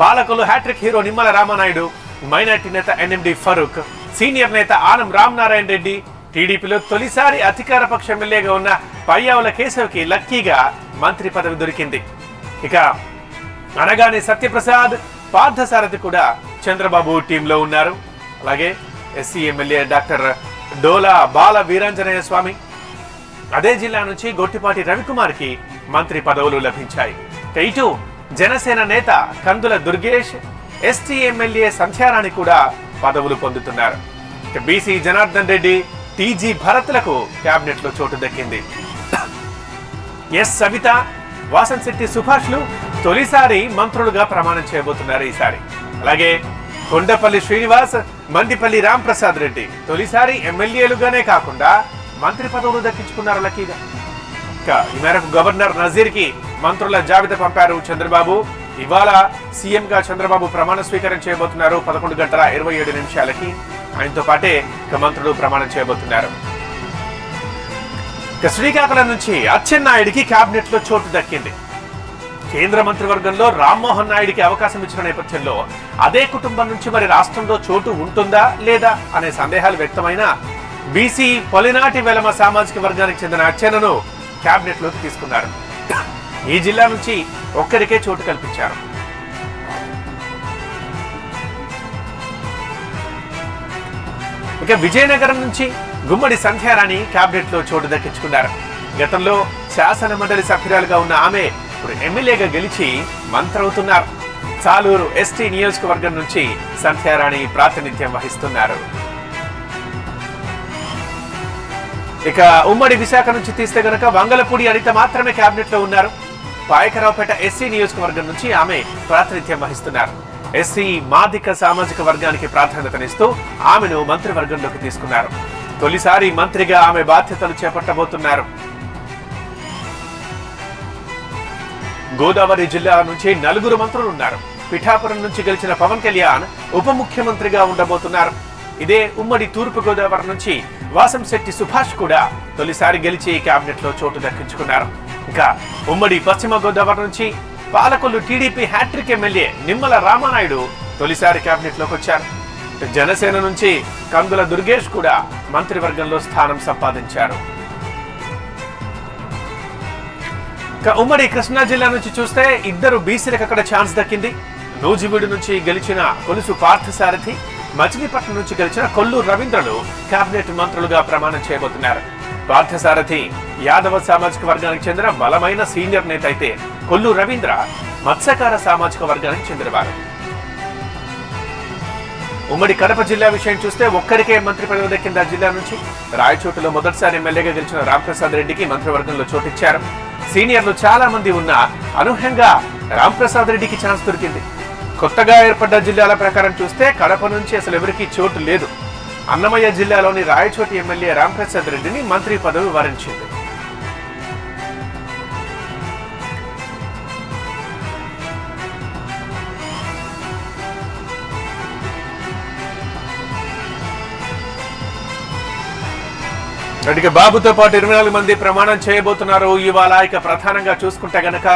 పాలకులు hat trick hero Nimmala Ramanaidu, minority నేత NMD Farooq, senior నేత ఆనం రామనారాయణ రెడ్డి, టీడీపీలో తొలిసారి అధికార పక్ష ఎమ్మెల్యేగా ఉన్న పయ్యావుల కేశవ్కి లక్కీగా మంత్రి పదవి దొరికింది. ఇక అనగానే సత్యప్రసాద్, పార్థసారథి కూడా చంద్రబాబు టీంలో ఉన్నారు. అలాగే ఎస్సీ ఎమ్మెల్యే డాక్టర్ డోలా బాల వీరాంజనేయ స్వామి, అదే జిల్లా నుంచి గొట్టిపాటి రవికుమార్కి మంత్రి పదవులు లభించాయి. ఇటు జనసేన నేత కందుల దుర్గేష్, ఎస్టీ ఎమ్మెల్యే సంధ్యారాణి కూడా పదవులు పొందుతున్నారు. బీసీ జనార్దన్ రెడ్డి, టీజీ భరత్లకు కేబినెట్ లో చోటు దక్కింది. ఎస్ సవిత, వాసంశెట్టి సుభాష్లు తొలిసారి మంత్రులుగా ప్రమాణం చేయబోతున్నారు ఈసారి. అలాగే కొండపల్లి శ్రీనివాస్, మండిపల్లి రాంప్రసాద్ రెడ్డి తొలిసారి ఎమ్మెల్యేలుగానే కాకుండా మంత్రి పదవులు దక్కించుకున్నారు లక్కీగా. ఈ మేరకు గవర్నర్ నజీర్ కి మంత్రుల జాబితా పంపారు చంద్రబాబు. ఇవాళ సీఎం గా చంద్రబాబు ప్రమాణ స్వీకారం చేయబోతున్నారు 11:27 ఆయనతో పాటే మంత్రులు ప్రమాణం చేయబోతున్నారు. శ్రీకాకుళం నుంచి అచ్చెన్నాయుడికి కేబినెట్ లో చోటు దక్కింది. కేంద్ర మంత్రివర్గంలో రామ్మోహన్ నాయుడికి అవకాశం ఇచ్చిన నేపథ్యంలో అదే కుటుంబం నుంచి మరి రాష్ట్రంలో చోటు ఉంటుందా లేదా అనే సందేహాలు వ్యక్తమైన బీసీ పొలినాటి వెలమ సామాజిక వర్గానికి చెందిన అచ్చెన్నను కేబినెట్ లోకి తీసుకున్నారు. ఈ జిల్లా నుంచి ఒక్కరికే చోటు కల్పించారు. ఇక విజయనగరం నుంచి గుమ్మడి సంధ్యారాణి కేబినెట్ లో చోటు దక్కించుకున్నారు. గతంలో శాసన మండలి సభ్యురాలుగా ఉన్న ఆమె ఇప్పుడు ఎమ్మెల్యేగా గెలిచి మంత్రవుతున్నారు. చాలూరు ఎస్టీ నియోజకవర్గం నుంచి సంధ్యారాణి ప్రాతినిధ్యం వహిస్తున్నారు. ఇక ఉమ్మడి విశాఖ నుంచి తీస్తే గనక వంగలపూడి అనిత మాత్రమే కేబినెట్ లో ఉన్నారు. పాయకరావుపేట ఎస్సీ నియోజకవర్గం నుంచి ఆమె ప్రాతినిధ్యం వహిస్తున్నారు. ఎస్సీ మాదిక సామాజిక వర్గానికి ప్రాధాన్యతనిస్తూ ఆమెను మంత్రివర్గంలోకి తీసుకున్నారు. తొలిసారి మంత్రిగా ఆమె బాధ్యతలు చేపట్టబోతున్నారు. గోదావరి జిల్లా నుంచి 4 మంత్రులు ఉన్నారు. పిఠాపురం నుంచి గెలిచిన పవన్ కళ్యాణ్ ఉప ముఖ్యమంత్రిగా ఉండబోతున్నారు. ఇదే ఉమ్మడి తూర్పు గోదావరి నుంచి వాసంశెట్టి సుభాష్ కూడా తొలిసారి గెలిచి కేబినెట్ లో చోటు దక్కించుకున్నారు. ఇంకా ఉమ్మడి పశ్చిమ గోదావరి నుంచి Palakollu TDP hat-trick MLA Nimmala Ramanaidu తొలిసారి కేబినెట్ లోకి వచ్చారు. జనసేన నుంచి కందుల దుర్గేష్ కూడా మంత్రివర్గంలో స్థానం సంపాదించారు. ఉమ్మడి కృష్ణా జిల్లా నుంచి చూస్తే 2 బీసీలకు అక్కడ ఛాన్స్ దక్కింది. నూజివీడు నుంచి గెలిచిన కొలుసు పార్థసారథి, మచిలీపట్నం నుంచి గెలిచిన కొల్లూరు రవీంద్రలు కేబినెట్ మంత్రులుగా ప్రమాణం చేయబోతున్నారు. పార్థసారథి యాదవ సామాజిక వర్గానికి చెందిన బలమైన సీనియర్ నేత అయితే కొల్లూరు రవీంద్ర మత్స్యకార సామాజిక వర్గానికి చెందినవారు. ఉమ్మడి కడప జిల్లా విషయం చూస్తే ఒక్కరికే మంత్రి పదవి దక్కింది. ఆ జిల్లా నుంచి రాయచోటులో మొదటిసారి ఎమ్మెల్యేగా గెలిచిన రాంప్రసాద్ రెడ్డికి మంత్రివర్గంలో చోటిచ్చారు. సీనియర్లు చాలా మంది ఉన్న అనూహ్యంగా రాంప్రసాద్ రెడ్డికి ఛాన్స్ దొరికింది. కొత్తగా ఏర్పడ్డ జిల్లాల ప్రకారం చూస్తే కడప నుంచి అసలు ఎవరికీ చోటు లేదు. అన్నమయ్య జిల్లాలోని రాయచోటి ఎమ్మెల్యే రాంప్రసాద్ రెడ్డిని మంత్రి పదవి వరించింది. బాబుతో పాటు 24 మంది ప్రమాణం చేయబోతున్నారు ఇవాళ. ఇక ప్రధానంగా చూసుకుంటే గనక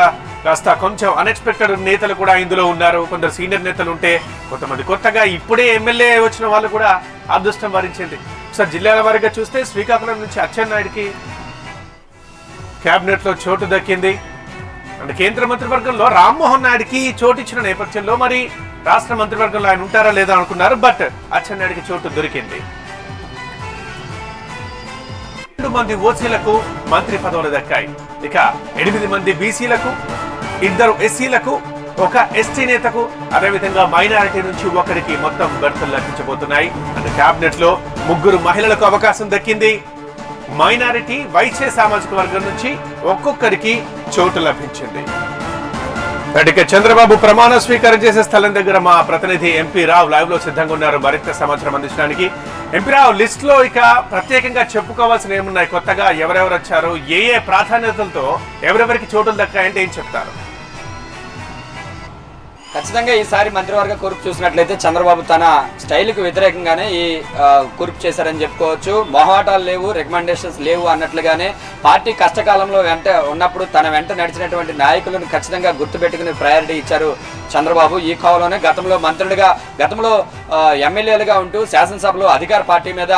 కాస్త కొంచెం అన్ఎక్స్పెక్టెడ్ నేతలు కూడా ఇందులో ఉన్నారు. కొందరు సీనియర్ నేతలు ఉంటే కొంతమంది కొత్తగా ఇప్పుడే ఎమ్మెల్యే వచ్చిన వాళ్ళు కూడా అదృష్టం వరించింది. ఒకసారి జిల్లాల వారీగా చూస్తే శ్రీకాకుళం నుంచి అచ్చెన్నాయుడికి కేబినెట్ లో చోటు దక్కింది. అంటే కేంద్ర మంత్రివర్గంలో రామ్మోహన్ నాయుడికి చోటు ఇచ్చిన నేపథ్యంలో మరి రాష్ట్ర మంత్రివర్గంలో ఆయన ఉంటారా లేదా అనుకున్నారు. బట్ అచ్చెన్నాయుడికి చోటు దొరికింది. 2 మంది ఓసీలకు మంత్రి పదవులు దక్కాయి. ఇక 8 మంది బీసీలకు, 2 ఎస్సీలకు, 1 ఎస్టీ నేతకు, అదేవిధంగా మైనారిటీ నుంచి ఒకరికి మొత్తం బర్తులు లభించబోతున్నాయి. అంటే కేబినెట్ లో 3 మహిళలకు అవకాశం దక్కింది. మైనారిటీ, వైశ్య సామాజిక వర్గం నుంచి ఒక్కొక్కరికి చోటు లభించింది. ఇక చంద్రబాబు ప్రమాణ స్వీకారం చేసే స్థలం దగ్గర మా ప్రతినిధి ఎంపీ రావు లైవ్ లో సిద్ధంగా ఉన్నారు మరింత సమాచారం అందించడానికి. ఎంపీ రావు, లిస్ట్ లో ఇక ప్రత్యేకంగా చెప్పుకోవాల్సిన ఏమున్నాయి? కొత్తగా ఎవరెవరు వచ్చారు, ఏ ప్రాధాన్యతలతో ఎవరెవరికి చోటులు దక్కాయంటే ఏం చెప్తారు? ఖచ్చితంగా ఈసారి మంత్రివర్గ కూర్పు చూసినట్లయితే చంద్రబాబు తన స్టైల్కి వ్యతిరేకంగానే ఈ కూర్పు చేశారని చెప్పుకోవచ్చు. మొహాటాలు లేవు, రికమెండేషన్స్ లేవు అన్నట్లుగానే పార్టీ కష్టకాలంలో వెంట ఉన్నప్పుడు తన వెంట నడిచినటువంటి నాయకులను ఖచ్చితంగా గుర్తుపెట్టుకుని ప్రయారిటీ ఇచ్చారు చంద్రబాబు. ఈ కోవలోనే గతంలో మంత్రులుగా, గతంలో ఎమ్మెల్యేలుగా ఉంటూ శాసనసభలో అధికార పార్టీ మీద